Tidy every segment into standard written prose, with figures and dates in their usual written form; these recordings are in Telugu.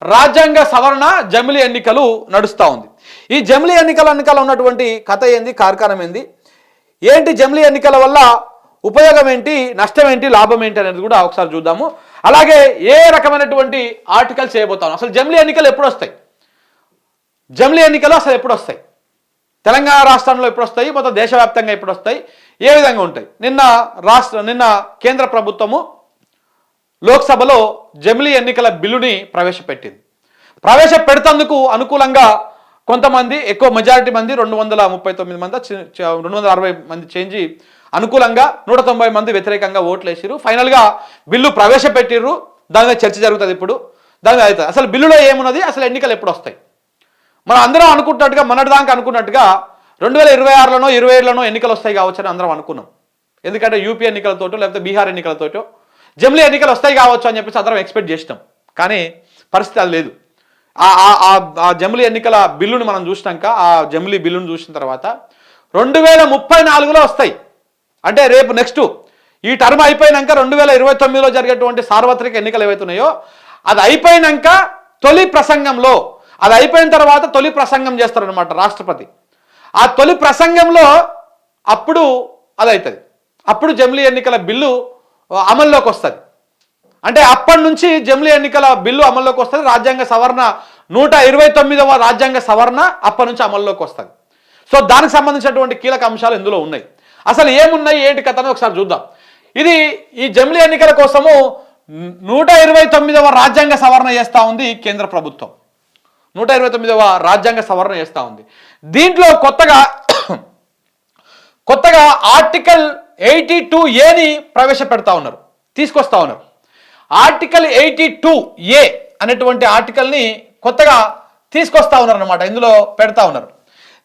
రాజ్యాంగ సవరణ జమిలి ఎన్నికలు నడుస్తూ ఉంది. ఈ జమిలి ఎన్నికల ఉన్నటువంటి కథ ఏంది, కార్ఖానం ఏంది, ఏంటి జమిలి ఎన్నికల వల్ల ఉపయోగం ఏంటి, నష్టం ఏంటి, లాభం ఏంటి అనేది కూడా ఒకసారి చూద్దాము. అలాగే ఏ రకమైనటువంటి ఆర్టికల్స్ చేయబోతాను, అసలు జమిలి ఎన్నికలు ఎప్పుడు వస్తాయి, జమిలి ఎన్నికలు అసలు ఎప్పుడు వస్తాయి, తెలంగాణ రాష్ట్రంలో ఎప్పుడు వస్తాయి, మొత్తం దేశవ్యాప్తంగా ఎప్పుడు వస్తాయి, ఏ విధంగా ఉంటాయి. నిన్న కేంద్ర ప్రభుత్వము లోక్సభలో జమిలి ఎన్నికల బిల్లుని ప్రవేశపెట్టింది. ప్రవేశపెడుతందుకు అనుకూలంగా కొంతమంది, ఎక్కువ మెజారిటీ మంది 239 మంది 260 మంది చేంజ్ అనుకూలంగా, 190 మంది వ్యతిరేకంగా ఓట్లు వేసిరు. ఫైనల్గా బిల్లు ప్రవేశపెట్టిర్రు. దాని మీద చర్చ జరుగుతుంది. ఇప్పుడు దాని మీద అవుతుంది. అసలు బిల్లులో ఏమున్నది, అసలు ఎన్నికలు ఎప్పుడు వస్తాయి. మనం అందరం అనుకుంటున్నట్టుగా, మొన్నటిదాకా అనుకున్నట్టుగా 2026లోనో 27లోనో ఎన్నికలు వస్తాయి కావచ్చు అని అందరం అనుకున్నాం. ఎందుకంటే యూపీ ఎన్నికలతోటో లేకపోతే బీహార్ ఎన్నికలతోటో జమిలి ఎన్నికలు వస్తాయి కావచ్చు అని చెప్పేసి అందరం ఎక్స్పెక్ట్ చేసినాం. కానీ పరిస్థితి అది లేదు. ఆ జమిలి ఎన్నికల బిల్లుని మనం చూసినాక, ఆ జమిలి బిల్లును చూసిన తర్వాత 2034లో వస్తాయి. అంటే రేపు నెక్స్ట్ ఈ టర్మ్ అయిపోయినాక 2029లో జరిగేటువంటి సార్వత్రిక ఎన్నికలు ఏవైతున్నాయో అది అయిపోయినాక తొలి ప్రసంగంలో, అది అయిపోయిన తర్వాత తొలి ప్రసంగం చేస్తారనమాట రాష్ట్రపతి. ఆ తొలి ప్రసంగంలో అప్పుడు అది అవుతుంది. అప్పుడు జమిలి ఎన్నికల బిల్లు అమల్లోకి వస్తుంది. అంటే అప్పటి నుంచి జమిలి ఎన్నికల బిల్లు అమల్లోకి వస్తుంది. రాజ్యాంగ సవరణ 129వ రాజ్యాంగ సవరణ అప్పటి నుంచి అమల్లోకి వస్తుంది. సో దానికి సంబంధించినటువంటి కీలక అంశాలు ఇందులో ఉన్నాయి. అసలు ఏమున్నాయి, ఏంటి కథ అని ఒకసారి చూద్దాం. ఈ జమిలి ఎన్నికల కోసము 129వ రాజ్యాంగ సవరణ చేస్తూ ఉంది కేంద్ర ప్రభుత్వం. 129వ రాజ్యాంగ సవరణ చేస్తూ ఉంది. దీంట్లో కొత్తగా ఆర్టికల్ 82A ప్రవేశపెడతా ఉన్నారు, తీసుకొస్తా ఉన్నారు. ఆర్టికల్ 82A అనేటువంటి ఆర్టికల్ని కొత్తగా తీసుకొస్తా ఉన్నారు అనమాట. ఇందులో పెడతా ఉన్నారు.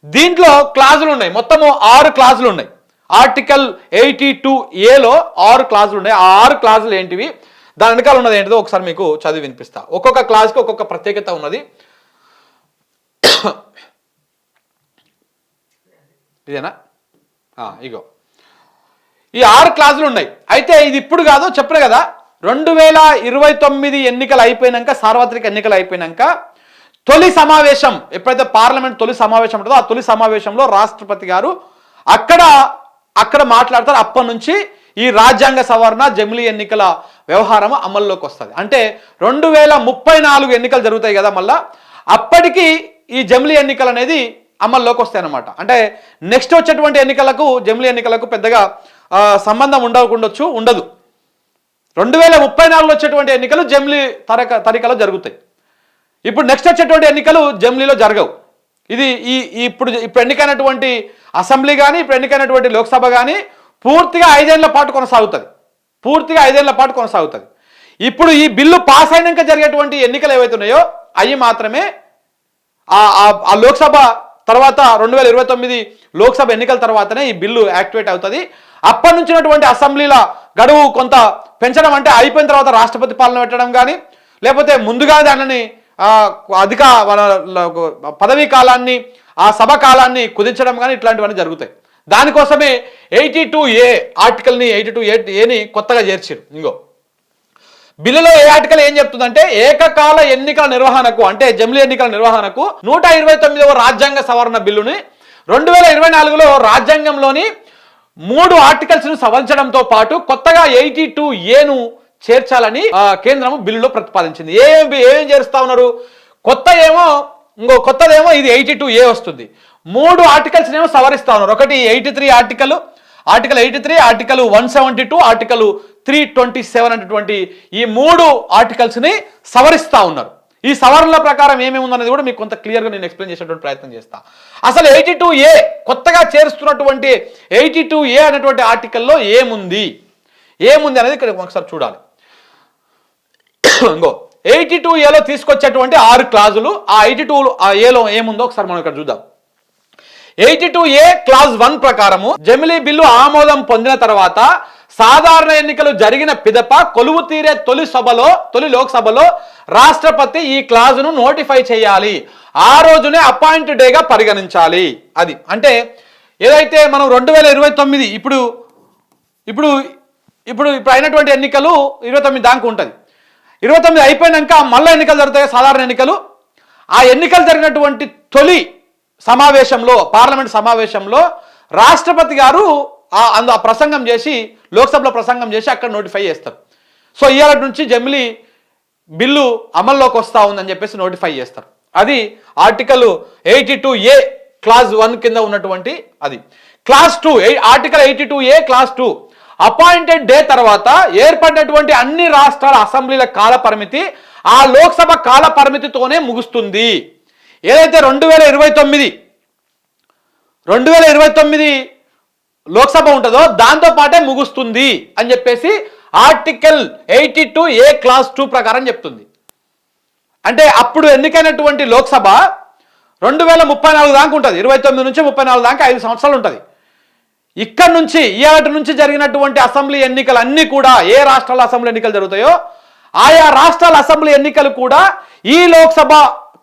దీంట్లో క్లాజులు ఉన్నాయి, మొత్తము 6 క్లాజులు ఉన్నాయి. ఆర్టికల్ 82Aలో 6 క్లాజులు ఉన్నాయి. ఆ 6 క్లాజులు ఏంటివి, దాని వెనకాల ఉన్నది ఏంటిదో ఒకసారి మీకు చదివి వినిపిస్తా. ఒక్కొక్క క్లాజ్కి ఒక్కొక్క ప్రత్యేకత ఉన్నది. ఇదేనా, ఇగో ఈ 6 క్లాజులు ఉన్నాయి. అయితే ఇది ఇప్పుడు కాదు, చెప్పరు కదా, 2029 ఎన్నికలు అయిపోయినాక, సార్వత్రిక ఎన్నికలు అయిపోయినాక తొలి సమావేశం, ఎప్పుడైతే పార్లమెంట్ తొలి సమావేశం ఉంటుందో ఆ తొలి సమావేశంలో రాష్ట్రపతి గారు అక్కడ మాట్లాడతారు. అప్పటి నుంచి ఈ రాజ్యాంగ సవరణ జమిలి ఎన్నికల వ్యవహారం అమల్లోకి వస్తుంది. అంటే 2034 ఎన్నికలు జరుగుతాయి కదా, మళ్ళా అప్పటికి ఈ జమిలి ఎన్నికలు అనేది అమల్లోకి వస్తాయి అన్నమాట. అంటే నెక్స్ట్ వచ్చేటువంటి ఎన్నికలకు, జమిలి ఎన్నికలకు పెద్దగా సంబంధం ఉండదు. 2034లో వచ్చేటువంటి ఎన్నికలు జమిలి తరికలో జరుగుతాయి. ఇప్పుడు నెక్స్ట్ వచ్చేటువంటి ఎన్నికలు జమిలిలో జరగవు. ఇది ఇప్పుడు ఎన్నికైనటువంటి అసెంబ్లీ కానీ, ఇప్పుడు ఎన్నికైనటువంటి లోక్సభ కానీ పూర్తిగా 5 ఏళ్ల పాటు కొనసాగుతుంది. ఇప్పుడు ఈ బిల్లు పాస్ అయినాక జరిగేటువంటి ఎన్నికలు ఏవైతున్నాయో అవి మాత్రమే ఆ లోక్సభ తర్వాత 2029 లోక్సభ ఎన్నికల తర్వాతనే ఈ బిల్లు యాక్టివేట్ అవుతుంది. అప్పటి నుంచినటువంటి అసెంబ్లీల గడువు కొంత పెంచడం, అంటే అయిపోయిన తర్వాత రాష్ట్రపతి పాలన పెట్టడం కానీ, లేకపోతే ముందుగా దానిని పదవీ కాలాన్ని, ఆ సభ కాలాన్ని కుదించడం కానీ ఇట్లాంటివన్నీ జరుగుతాయి. దానికోసమే 82A ఆర్టికల్ని 82Aని కొత్తగా చేర్చారు. ఇంకో బిల్లులో ఏ ఆర్టికల్ ఏం చెప్తుందంటే, ఏకకాల ఎన్నికల నిర్వహణకు, అంటే జమిలి ఎన్నికల నిర్వహణకు 129వ రాజ్యాంగ సవరణ బిల్లుని 2024లో రాజ్యాంగంలోని 3 ఆర్టికల్స్ను సవరించడంతో పాటు కొత్తగా 82Aను చేర్చాలని కేంద్రం బిల్లులో ప్రతిపాదించింది. ఏమేం చేరుస్తా ఉన్నారు, కొత్తదేమో ఇది 82A వస్తుంది. 3 ఆర్టికల్స్ ఏమో సవరిస్తా ఉన్నారు. ఒకటి 83 ఆర్టికల్ 83, ఆర్టికల్ 172, ఆర్టికల్ 327 అనేటువంటి ఈ 3 ఆర్టికల్స్ని సవరిస్తా ఉన్నారు. ఈ సవరణల ప్రకారం ఏమేమి ఉందనేది కూడా మీకు కొంత క్లియర్గా నేను ఎక్స్ప్లెయిన్ చేసేటువంటి ప్రయత్నం చేస్తా. అసలు 82A కొత్తగా చేరుస్తున్నటువంటి 82A అనేటువంటి ఆర్టికల్లో ఏముంది అనేది ఇక్కడ ఒకసారి చూడాలి. ఇంకో 82Aలో తీసుకొచ్చేటువంటి 6 క్లాజులు, ఆ 82Aలో ఏముందో ఒకసారి మనం ఇక్కడ చూద్దాం. 82A క్లాజ్ 1 ప్రకారము జమిలి బిల్లు ఆమోదం పొందిన తర్వాత సాధారణ ఎన్నికలు జరిగిన పిదప కొలువు తీరే తొలి లోక్సభలో రాష్ట్రపతి ఈ క్లాజును నోటిఫై చేయాలి. ఆ రోజునే అపాయింట్ డేగా పరిగణించాలి. అది అంటే ఏదైతే మనం 2029 ఇప్పుడు అయినటువంటి ఎన్నికలు 29 దాకా ఉంటుంది. 29 అయిపోయినాక మళ్ళీ ఎన్నికలు జరుగుతాయి, సాధారణ ఎన్నికలు. ఆ ఎన్నికలు జరిగినటువంటి తొలి సమావేశంలో, పార్లమెంట్ సమావేశంలో రాష్ట్రపతి గారు ఆ ప్రసంగం చేసి, లోక్సభలో ప్రసంగం చేసి అక్కడ నోటిఫై చేస్తారు. సో ఇవాళ నుంచి జమిలీ బిల్లు అమల్లోకి వస్తూ ఉందని చెప్పేసి నోటిఫై చేస్తారు. అది ఆర్టికల్ 82A క్లాజ్ 1 కింద ఉన్నటువంటి అది. Class 2 article 82A class 2 appointed day తర్వాత ఏర్పడినటువంటి అన్ని రాష్ట్రాల అసెంబ్లీల కాల పరిమితి ఆ లోక్సభ కాల పరిమితితోనే ముగుస్తుంది. ఏదైతే 2029 లోక్సభ ఉంటుందో దాంతో పాటే ముగుస్తుంది అని చెప్పేసి ఆర్టికల్ 82A క్లాస్ 2 ప్రకారం చెప్తుంది. అంటే అప్పుడు ఎన్నికైనటువంటి లోక్సభ 2034 దాకా ఉంటుంది. 29 నుంచి 34 దాకా 5 సంవత్సరాలు ఉంటుంది. ఇక్కడ నుంచి ఇవాటి నుంచి జరిగినటువంటి అసెంబ్లీ ఎన్నికలు అన్నీ కూడా, ఏ రాష్ట్రాల అసెంబ్లీ ఎన్నికలు జరుగుతాయో ఆయా రాష్ట్రాల అసెంబ్లీ ఎన్నికలు కూడా ఈ లోక్సభ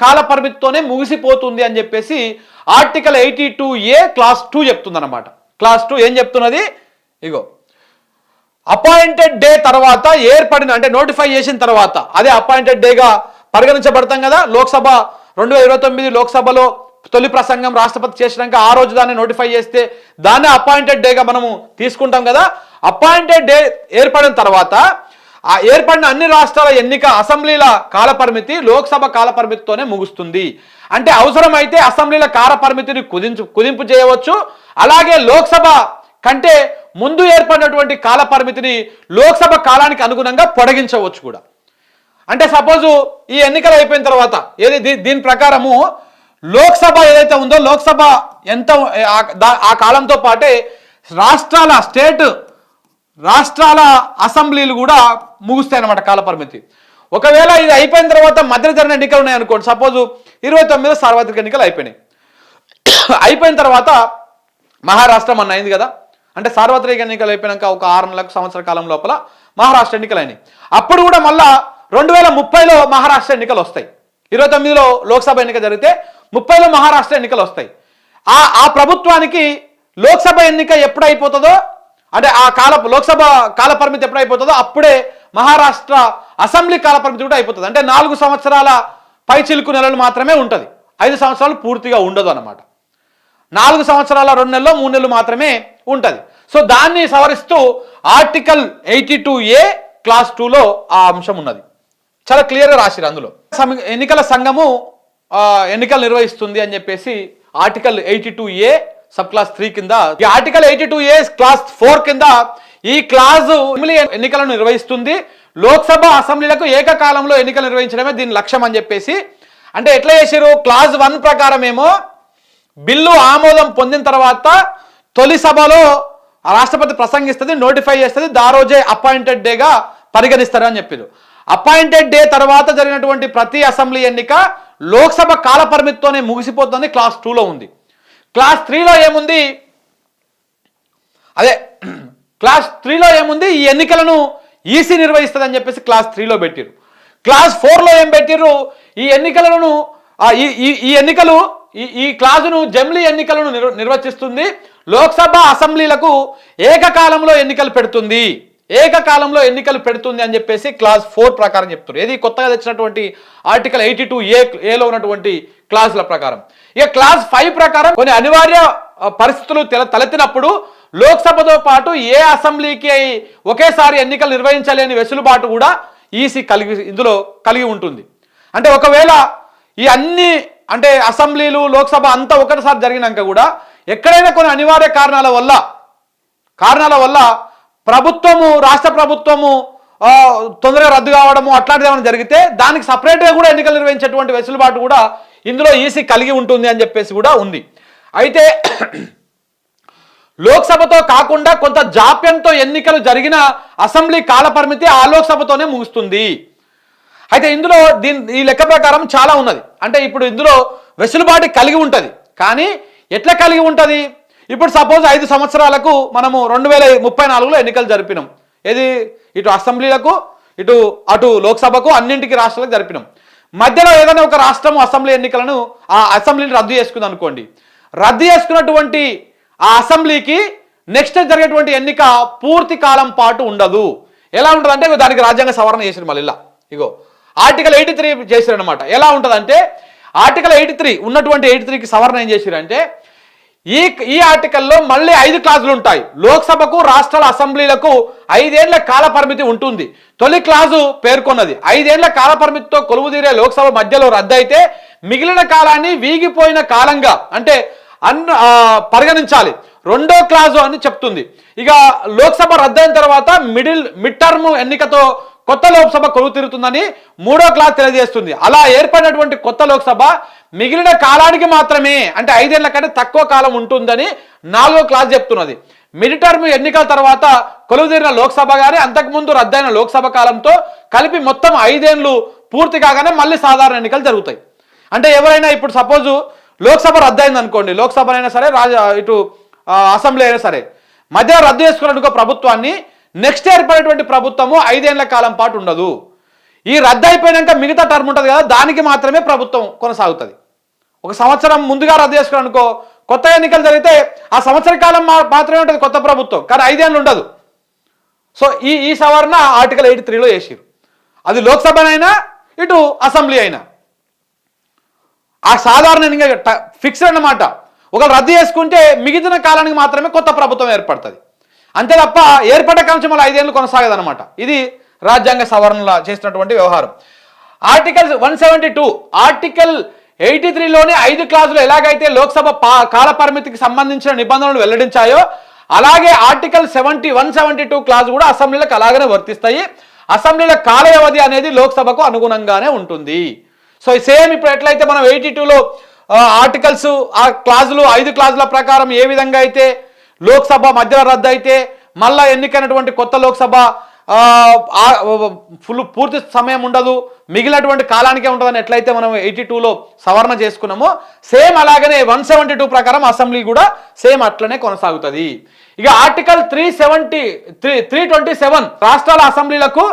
కాల పరిమితితోనే ముగిసిపోతుంది అని చెప్పేసి ఆర్టికల్ 82A క్లాస్ 2 చెప్తుంది అన్నమాట. క్లాస్ 2 ఏం చెప్తున్నది? ఇగో, అపాయింటెడ్ డే తర్వాత ఏర్పడిన, అంటే నోటిఫై చేసిన తర్వాత, అదే అపాయింటెడ్ డేగా పరిగణించబడతాం కదా. లోక్సభ 2029 లోక్సభలో తొలి ప్రసంగం రాష్ట్రపతి చేసినాక ఆ రోజు దాన్ని నోటిఫై చేస్తే దాన్ని అపాయింటెడ్ డేగా మనము తీసుకుంటాం కదా. అపాయింటెడ్ డే ఏర్పడిన తర్వాత ఆ ఏర్పడిన అన్ని రాష్ట్రాల ఎన్నిక అసెంబ్లీల కాల పరిమితి లోక్సభ కాల పరిమితితోనే ముగుస్తుంది. అంటే అవసరమైతే అసెంబ్లీల కాల పరిమితిని కుదింపు చేయవచ్చు. అలాగే లోక్సభ కంటే ముందు ఏర్పడినటువంటి కాల పరిమితిని లోక్సభ కాలానికి అనుగుణంగా పొడిగించవచ్చు కూడా. అంటే సపోజు ఈ ఎన్నికలు అయిపోయిన తర్వాత దీని ప్రకారము లోక్సభ ఏదైతే ఉందో లోక్సభ ఎంత ఆ కాలంతో పాటే రాష్ట్రాల అసెంబ్లీలు కూడా ముగుస్తాయి అన్నమాట కాల పరిమితి. ఒకవేళ ఇది అయిపోయిన తర్వాత మధ్య జరిగిన ఎన్నికలు ఉన్నాయనుకోండి, సపోజు 29 సార్వత్రిక ఎన్నికలు అయిపోయినాయి. అయిపోయిన తర్వాత మహారాష్ట్ర మొన్న అయింది కదా, అంటే సార్వత్రిక ఎన్నికలు అయిపోయినాక ఒక 6 నెలలకు సంవత్సర కాలం లోపల మహారాష్ట్ర ఎన్నికలు అయినాయి. అప్పుడు కూడా మళ్ళా 2030లో మహారాష్ట్ర ఎన్నికలు వస్తాయి. 29లో లోక్సభ ఎన్నిక జరిగితే 30లో మహారాష్ట్ర ఎన్నికలు వస్తాయి. ఆ ప్రభుత్వానికి లోక్సభ ఎన్నిక ఎప్పుడు అయిపోతుందో, అంటే లోక్సభ కాల పరిమితి ఎప్పుడు అయిపోతుందో అప్పుడే మహారాష్ట్ర అసెంబ్లీ కాల పరిమితి కూడా అయిపోతుంది. అంటే 4 సంవత్సరాల పైచిలుకు నెలలు మాత్రమే ఉంటుంది, 5 సంవత్సరాలు పూర్తిగా ఉండదు అన్నమాట. 4 సంవత్సరాల 2 నెలలు 3 నెలలు మాత్రమే ఉంటుంది. సో దాన్ని సవరిస్తూ ఆర్టికల్ 82A క్లాస్ 2లో ఆ అంశం ఉన్నది. చాలా క్లియర్గా రాసిరు అందులో. ఎన్నికల సంఘము ఎన్నికలు నిర్వహిస్తుంది అని చెప్పేసి ఆర్టికల్ 82A సబ్ క్లాస్ 3 కింద, ఈ ఆర్టికల్ 82A క్లాస్ 4 కింద ఈ క్లాజు ఎన్నికలను నిర్వహిస్తుంది. లోక్సభ అసెంబ్లీలకు ఏకకాలంలో ఎన్నికలు నిర్వహించడమే దీని లక్ష్యం అని చెప్పేసి. అంటే ఎట్లా చేశారు? క్లాజ్ 1 ప్రకారం ఏమో బిల్లు ఆమోదం పొందిన తర్వాత తొలి సభలో రాష్ట్రపతి ప్రసంగిస్తుంది, నోటిఫై చేస్తుంది, ఆ రోజే అపాయింటెడ్ డేగా పరిగణిస్తారు అని చెప్పారు. అపాయింటెడ్ డే తర్వాత జరిగినటువంటి ప్రతి అసెంబ్లీ ఎన్నిక లోక్సభ కాల పరిమితితోనే ముగిసిపోతుంది క్లాస్ 2లో ఉంది. క్లాస్ 3లో ఏముంది? క్లాస్ 3లో ఏముంది? ఈ ఎన్నికలను ఈసీ నిర్వహిస్తుంది అని చెప్పేసి క్లాస్ 3లో పెట్టారు. క్లాస్ 4లో ఏం పెట్టారు? ఈ ఎన్నికలను ఈ క్లాజును జమిలీ ఎన్నికలను నిర్వచిస్తుంది, లోక్సభ అసెంబ్లీలకు ఏకకాలంలో ఎన్నికలు పెడుతుంది అని చెప్పేసి క్లాస్ 4 ప్రకారం చెప్తారు. ఏది కొత్తగా తెచ్చినటువంటి ఆర్టికల్ 82Aలో ఉన్నటువంటి క్లాసుల ప్రకారం. ఇక క్లాస్ 5 ప్రకారం కొన్ని అనివార్య పరిస్థితులు తలెత్తినప్పుడు లోక్సభతో పాటు ఏ అసెంబ్లీకి ఒకేసారి ఎన్నికలు నిర్వహించలేని వెసులుబాటు కూడా ఈసీ ఇందులో కలిగి ఉంటుంది. అంటే ఒకవేళ ఈ అన్ని, అంటే అసెంబ్లీలు లోక్సభ అంతా ఒకటిసారి జరిగినాక కూడా ఎక్కడైనా కొన్ని అనివార్య కారణాల వల్ల రాష్ట్ర ప్రభుత్వము తొందరగా రద్దు కావడము అట్లాంటిది ఏమైనా జరిగితే దానికి సపరేట్గా కూడా ఎన్నికలు నిర్వహించేటువంటి వెసులుబాటు కూడా ఇందులో ఈసీ కలిగి ఉంటుంది అని చెప్పేసి కూడా ఉంది. అయితే లోక్సభతో కాకుండా కొంత జాప్యంతో ఎన్నికలు జరిగిన అసెంబ్లీ కాల పరిమితి ఆ లోక్సభతోనే ముగుస్తుంది. అయితే ఇందులో ఈ లెక్క ప్రకారం చాలా ఉన్నది. అంటే ఇప్పుడు ఇందులో వెసులుబాటు కలిగి ఉంటుంది. కానీ ఎట్లా కలిగి ఉంటుంది? ఇప్పుడు సపోజ్ 5 సంవత్సరాలకు మనము 2034లో ఎన్నికలు జరిపినాం. ఏది ఇటు అసెంబ్లీలకు అటు లోక్సభకు అన్నింటికి రాష్ట్రాలకు జరిపినాం. మధ్యలో ఏదైనా ఒక రాష్ట్రం అసెంబ్లీ ఎన్నికలను ఆ అసెంబ్లీని రద్దు చేసుకుంది అనుకోండి. రద్దు చేసుకున్నటువంటి ఆ అసెంబ్లీకి నెక్స్ట్ జరిగేటువంటి ఎన్నిక పూర్తి కాలం పాటు ఉండదు. ఎలా ఉంటుంది అంటే దానికి రాజ్యాంగ సవరణ చేసారు. మళ్ళీ ఇగో ఆర్టికల్ 83 చేశారనమాట. ఎలా ఉంటుందంటే ఆర్టికల్ 83 ఉన్నటువంటి 83కి సవరణ ఏం చేశారంటే ఈ ఆర్టికల్లో మళ్ళీ 5 క్లాజులు ఉంటాయి. లోక్సభకు రాష్ట్రాల అసెంబ్లీలకు 5 ఏళ్ల కాల పరిమితి ఉంటుంది. తొలి క్లాజు పేర్కొన్నది 5 ఏళ్ల కాల పరిమితితో కొలువుదీరే లోక్సభ మధ్యలో రద్దయితే మిగిలిన కాలాన్ని వీగిపోయిన కాలంగా అంటే పరిగణించాలి. రెండో క్లాజు అని చెప్తుంది. ఇక లోక్సభ రద్దయిన తర్వాత మిడ్ టర్మ్ ఎన్నికతో కొత్త లోక్సభ కొలువు తీరుతుందని మూడో క్లాస్ తెలియజేస్తుంది. అలా ఏర్పడినటువంటి కొత్త లోక్సభ మిగిలిన కాలానికి మాత్రమే అంటే 5 ఏళ్ల కంటే తక్కువ కాలం ఉంటుందని నాలుగో క్లాస్ చెప్తున్నది. మిడ్ టర్మ్ ఎన్నికల తర్వాత కొలువుదీరిన లోక్సభ కానీ అంతకుముందు రద్దయిన లోక్సభ కాలంతో కలిపి మొత్తం 5 ఏళ్ళు పూర్తి కాగానే మళ్ళీ సాధారణ ఎన్నికలు జరుగుతాయి. అంటే ఎవరైనా ఇప్పుడు సపోజు లోక్సభ రద్దయింది అనుకోండి, లోక్సభ అయినా సరే ఇటు అసెంబ్లీ అయినా సరే మధ్యలో రద్దు చేసుకున్నట్టుగా ప్రభుత్వాన్ని నెక్స్ట్ ఏర్పడేటువంటి ప్రభుత్వము 5 ఏళ్ల కాలం పాటు ఉండదు. ఈ రద్దు అయిపోయినాక మిగతా టర్మ్ ఉంటుంది కదా, దానికి మాత్రమే ప్రభుత్వం కొనసాగుతుంది. 1 సంవత్సరం ముందుగా రద్దు చేసుకుని అనుకో, కొత్త ఎన్నికలు జరిగితే ఆ సంవత్సర కాలం మాత్రమే ఉంటుంది కొత్త ప్రభుత్వం, కానీ 5 ఏళ్ళు ఉండదు. సో ఈ సవరణ ఆర్టికల్ 83లో వేసారు. అది లోక్సభనైనా ఇటు అసెంబ్లీ అయినా ఆ సాధారణ ఫిక్స్డ్ అన్నమాట. ఒకరు రద్దు చేసుకుంటే మిగిలిన కాలానికి మాత్రమే కొత్త ప్రభుత్వం ఏర్పడుతుంది. అంతే తప్ప ఏర్పడ్డ కాలం మళ్ళీ 5 ఏళ్ళు కొనసాగదనమాట. ఇది రాజ్యాంగ సవరణల చేసినటువంటి వ్యవహారం. ఆర్టికల్ 172 ఆర్టికల్ 83లోని 5 క్లాజులు ఎలాగైతే లోక్సభ కాల పరిమితికి సంబంధించిన నిబంధనలు వెల్లడించాయో అలాగే ఆర్టికల్ 172 క్లాజ్ కూడా అసెంబ్లీలకు అలాగనే వర్తిస్తాయి. అసెంబ్లీల కాల వ్యవధి అనేది లోక్సభకు అనుగుణంగానే ఉంటుంది. సో సేమ్ ఇప్పుడు ఎట్లయితే మనం 82లో ఆర్టికల్స్ ఆ క్లాజులు 5 క్లాజుల ప్రకారం ఏ విధంగా అయితే లోక్సభ మధ్యలో రద్దు అయితే మళ్ళా ఎన్నికైనటువంటి కొత్త లోక్సభ పూర్తి సమయం ఉండదు, మిగిలినటువంటి కాలానికే ఉంటుందని ఎట్లయితే మనం 82లో సవరణ చేసుకున్నామో సేమ్ అలాగనే 172 ప్రకారం అసెంబ్లీ కూడా సేమ్ అట్లనే కొనసాగుతుంది. ఇక ఆర్టికల్ 327 రాష్ట్రాల అసెంబ్లీలకు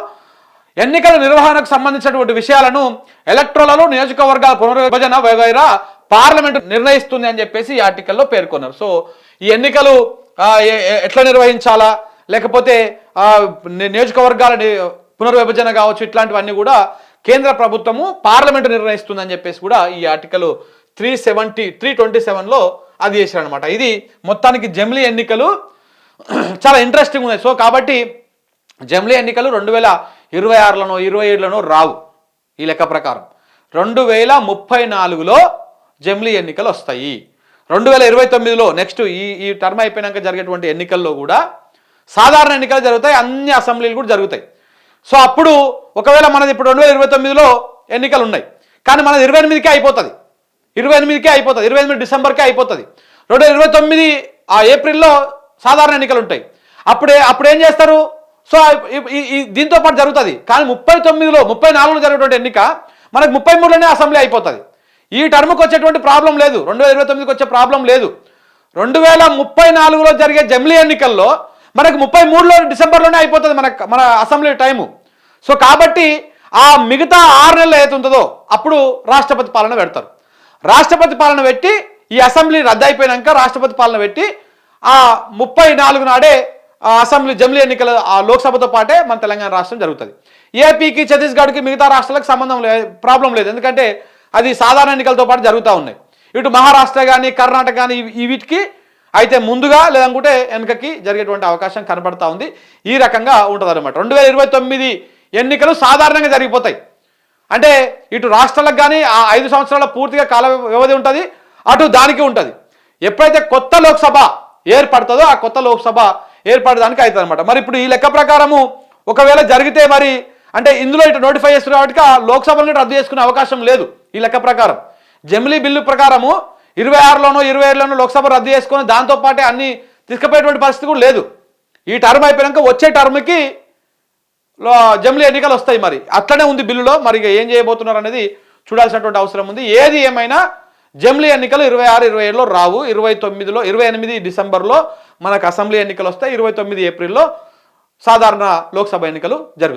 ఎన్నికల నిర్వహణకు సంబంధించినటువంటి విషయాలను ఎలక్ట్రోలలో నియోజకవర్గాల పునర్విభజన వగైరా పార్లమెంటు నిర్ణయిస్తుంది అని చెప్పేసి ఈ ఆర్టికల్లో పేర్కొన్నారు. సో ఈ ఎన్నికలు ఎట్లా నిర్వహించాలా, లేకపోతే నియోజకవర్గాల పునర్విభజన కావచ్చు, ఇట్లాంటివన్నీ కూడా కేంద్ర ప్రభుత్వము పార్లమెంటు నిర్ణయిస్తుందని చెప్పేసి కూడా ఈ ఆర్టికల్ 327లో అది చేశారనమాట. ఇది మొత్తానికి జమిలీ ఎన్నికలు చాలా ఇంట్రెస్టింగ్ ఉన్నాయి. సో కాబట్టి జమిలీ ఎన్నికలు 2026లోనో 27లోనో రావు. ఈ లెక్క ప్రకారం 2034లో జమిలీ ఎన్నికలు వస్తాయి. 2029లో నెక్స్ట్ ఈ టర్మ్ అయిపోయినాక జరిగేటువంటి ఎన్నికల్లో కూడా సాధారణ ఎన్నికలు జరుగుతాయి, అన్ని అసెంబ్లీలు కూడా జరుగుతాయి. సో అప్పుడు ఒకవేళ మనది ఇప్పుడు 2029లో ఎన్నికలు ఉన్నాయి, కానీ మనది 28కే అయిపోతుంది, 28 డిసెంబర్కే అయిపోతుంది. 2029 ఏప్రిల్లో సాధారణ ఎన్నికలు ఉంటాయి. అప్పుడు ఏం చేస్తారు? సో దీంతో పాటు జరుగుతుంది. కానీ 34లో జరిగేటువంటి ఎన్నిక మనకు 33లోనే అసెంబ్లీ అయిపోతుంది. ఈ టర్మ్కి వచ్చేటువంటి ప్రాబ్లం లేదు, 2029కి వచ్చే ప్రాబ్లం లేదు. 2034లో జరిగే జమిలీ ఎన్నికల్లో మనకు 33లో డిసెంబర్లోనే అయిపోతుంది మన అసెంబ్లీ టైము. సో కాబట్టి ఆ మిగతా 6 నెలలు ఏదైతే ఉంటుందో అప్పుడు రాష్ట్రపతి పాలన పెడతారు. రాష్ట్రపతి పాలన పెట్టి ఈ అసెంబ్లీ రద్దు అయిపోయినాక రాష్ట్రపతి పాలన పెట్టి ఆ 34 నాడే అసెంబ్లీ జమిలీ ఎన్నికల లోక్సభతో పాటే మన తెలంగాణ రాష్ట్రం జరుగుతుంది. ఏపీకి, ఛత్తీస్గఢ్కి, మిగతా రాష్ట్రాలకు సంబంధం ప్రాబ్లం లేదు, ఎందుకంటే అది సాధారణ ఎన్నికలతో పాటు జరుగుతూ ఉన్నాయి. ఇటు మహారాష్ట్ర కానీ కర్ణాటక కానీ వీటికి అయితే ముందుగా లేదనుకుంటే వెనకకి జరిగేటువంటి అవకాశం కనబడతా ఉంది. ఈ రకంగా ఉంటుంది అనమాట. 2029 ఎన్నికలు సాధారణంగా జరిగిపోతాయి. అంటే ఇటు రాష్ట్రాలకు కానీ ఆ 5 సంవత్సరాల పూర్తిగా కాల వ్యవధి ఉంటుంది, అటు దానికి ఉంటుంది. ఎప్పుడైతే కొత్త లోక్సభ ఏర్పడుతుందో ఆ కొత్త లోక్సభ ఏర్పడడానికి అవుతుంది అనమాట. మరి ఇప్పుడు ఈ లెక్క ప్రకారము ఒకవేళ జరిగితే మరి అంటే ఇందులో ఇటు నోటిఫై చేస్తున్నారు కాబట్టి ఆ లోక్సభని రద్దు చేసుకునే అవకాశం లేదు. ఈ లెక్క ప్రకారం జమిలీ బిల్లు ప్రకారము 26లోనో 27లోనో లోక్సభ రద్దు చేసుకొని దాంతోపాటే అన్ని తీసుకుపోయేటువంటి పరిస్థితి కూడా లేదు. ఈ టర్మ్ అయిపోయాక వచ్చే టర్మ్కి జమిలీ ఎన్నికలు వస్తాయి. మరి అట్లనే ఉంది బిల్లులో. మరి ఏం చేయబోతున్నారు అనేది చూడాల్సినటువంటి అవసరం ఉంది. ఏది ఏమైనా జమిలీ ఎన్నికలు 26, 27లో రావు. 28 డిసెంబర్లో మనకు అసెంబ్లీ ఎన్నికలు వస్తాయి. 29 ఏప్రిల్లో సాధారణ లోక్సభ ఎన్నికలు జరుగుతాయి.